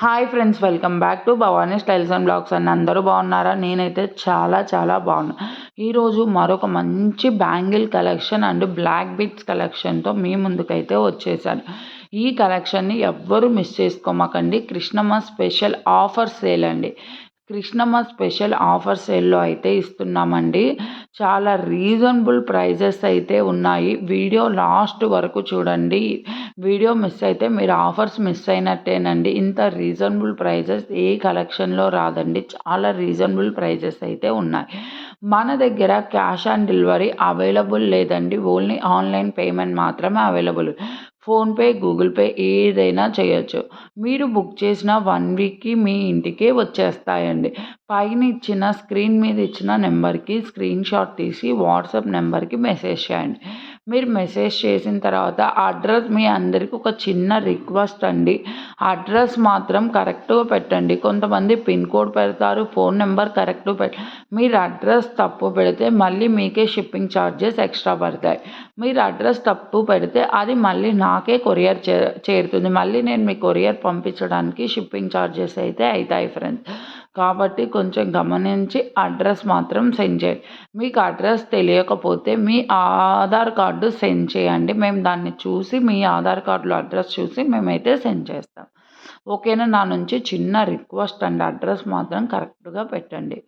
Hi friends, welcome back to Bhavani styles and blogs అండి. అందరూ బాగున్నారా? నేనైతే చాలా బాగున్నా. ఈరోజు మరొక మంచి bangle collection and black beads కలెక్షన్తో మీ ముందుకైతే వచ్చేసాను. ఈ కలెక్షన్ని ఎవ్వరూ మిస్ చేసుకోమాకండి. కృష్ణమ్మ స్పెషల్ ఆఫర్ సేల్ అండి. కృష్ణమ్మ స్పెషల్ ఆఫర్ సేల్లో అయితే ఇస్తున్నామండి. చాలా రీజనబుల్ ప్రైజెస్ అయితే ఉన్నాయి. వీడియో లాస్ట్ వరకు చూడండి. వీడియో మిస్ అయితే మీరు ఆఫర్స్ మిస్ అయినట్టేనండి. ఇంత రీజనబుల్ ప్రైజెస్ ఏ కలెక్షన్లో రాదండి. చాలా రీజనబుల్ ప్రైజెస్ అయితే ఉన్నాయి. మన దగ్గర క్యాష్ ఆన్ డెలివరీ అవైలబుల్ లేదండి. ఓన్లీ ఆన్లైన్ పేమెంట్ మాత్రమే అవైలబుల్. ఫోన్పే, గూగుల్ పే ఏదైనా చేయొచ్చు. మీరు బుక్ చేసిన 1 వీక్కి మీ ఇంటికే వచ్చేస్తాయండి. పైన ఇచ్చిన స్క్రీన్ మీద ఇచ్చిన నెంబర్కి స్క్రీన్ షాట్ తీసి వాట్సాప్ నెంబర్కి మెసేజ్ చేయండి. మీరు మెసేజ్ చేసిన తర్వాత అడ్రస్, మీ అందరికీ ఒక చిన్న రిక్వెస్ట్ అండి, అడ్రస్ మాత్రం కరెక్ట్గా పెట్టండి. కొంతమంది పిన్ కోడ్ పెడతారు, ఫోన్ నెంబర్ కరెక్ట్గా మీరు అడ్రస్ తప్పు పెడితే మళ్ళీ మీకే షిప్పింగ్ ఛార్జెస్ ఎక్స్ట్రా పడతాయి. మీరు అడ్రస్ తప్పు పెడితే అది మళ్ళీ నాకే కొరియర్ చేరుతుంది. మళ్ళీ నేను మీ కొరియర్ పంపించడానికి షిప్పింగ్ ఛార్జెస్ అయితే అవుతాయి ఫ్రెండ్స్. కాబట్టి కొంచెం గమనించి అడ్రస్ మాత్రం సెండ్ చేయండి. మీకు అడ్రస్ తెలియకపోతే మీ ఆధార్ కార్డు సెండ్ చేయండి. మేము దాన్ని చూసి మీ ఆధార్ కార్డులో అడ్రస్ చూసి మేమైతే సెండ్ చేస్తాం. ఓకేనా? నా నుంచి చిన్న రిక్వెస్ట్ అండి, అడ్రస్ మాత్రం కరెక్ట్గా పెట్టండి.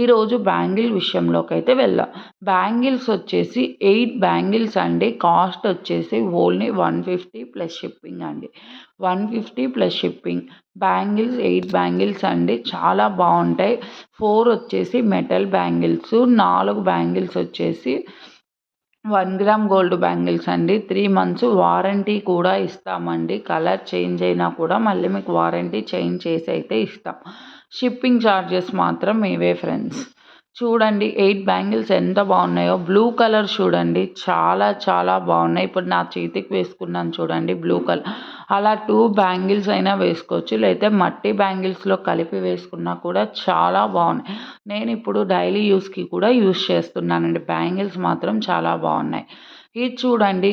ఈరోజు బ్యాంగిల్ విషయంలోకి అయితే వెళ్దాం. బ్యాంగిల్స్ వచ్చేసి 8 బ్యాంగిల్స్ అండి. కాస్ట్ వచ్చేసి ఓన్లీ 150 ప్లస్ షిప్పింగ్ అండి. 150 ప్లస్ షిప్పింగ్. బ్యాంగిల్స్ 8 బ్యాంగిల్స్ అండి. చాలా బాగుంటాయి. 4 వచ్చేసి మెటల్ బ్యాంగిల్స్, 4 బ్యాంగిల్స్ వచ్చేసి 1 గ్రామ్ గోల్డ్ బ్యాంగిల్స్ అండి. 3 మంత్స్ వారంటీ కూడా ఇస్తామండి. కలర్ చేంజ్ అయినా కూడా మళ్ళీ మీకు వారంటీ చేంజ్ చేసి అయితే ఇస్తాం. షిప్పింగ్ ఛార్జెస్ మాత్రం మీవే ఫ్రెండ్స్. చూడండి 8 బ్యాంగిల్స్ ఎంత బాగున్నాయో. బ్లూ కలర్ చూడండి, చాలా బాగున్నాయి. ఇప్పుడు నా చేతికి వేసుకున్నాను చూడండి బ్లూ కలర్. అలా 2 బ్యాంగిల్స్ అయినా వేసుకోవచ్చు, లేకపోతే మట్టి బ్యాంగిల్స్లో కలిపి వేసుకున్నా కూడా చాలా బాగున్నాయి. నేను ఇప్పుడు డైలీ యూస్కి కూడా యూస్ చేస్తున్నానండి. బ్యాంగిల్స్ మాత్రం చాలా బాగున్నాయి. ఇది చూడండి,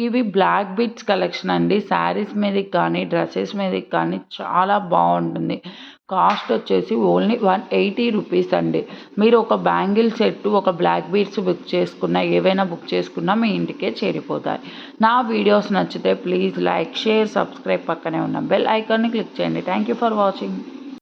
ఇవి బ్లాక్ బీడ్స్ కలెక్షన్ అండి. శారీస్ మీదకి కానీ డ్రెస్సెస్ మీదకి కానీ చాలా బాగుంటుంది. కాస్ట్ వచ్చేసి ఓన్లీ 180 రూపీస్ అండి. మీరు ఒక బ్యాంగిల్ సెట్, ఒక బ్లాక్ బీడ్స్ బుక్ చేసుకున్నా, ఏవైనా బుక్ చేసుకున్నా మీ ఇంటికే చేరిపోతాయి. నా వీడియోస్ నచ్చితే ప్లీజ్ లైక్, షేర్, సబ్స్క్రైబ్, పక్కనే ఉన్న బెల్ ఐకాన్ని క్లిక్ చేయండి. Thank you for watching.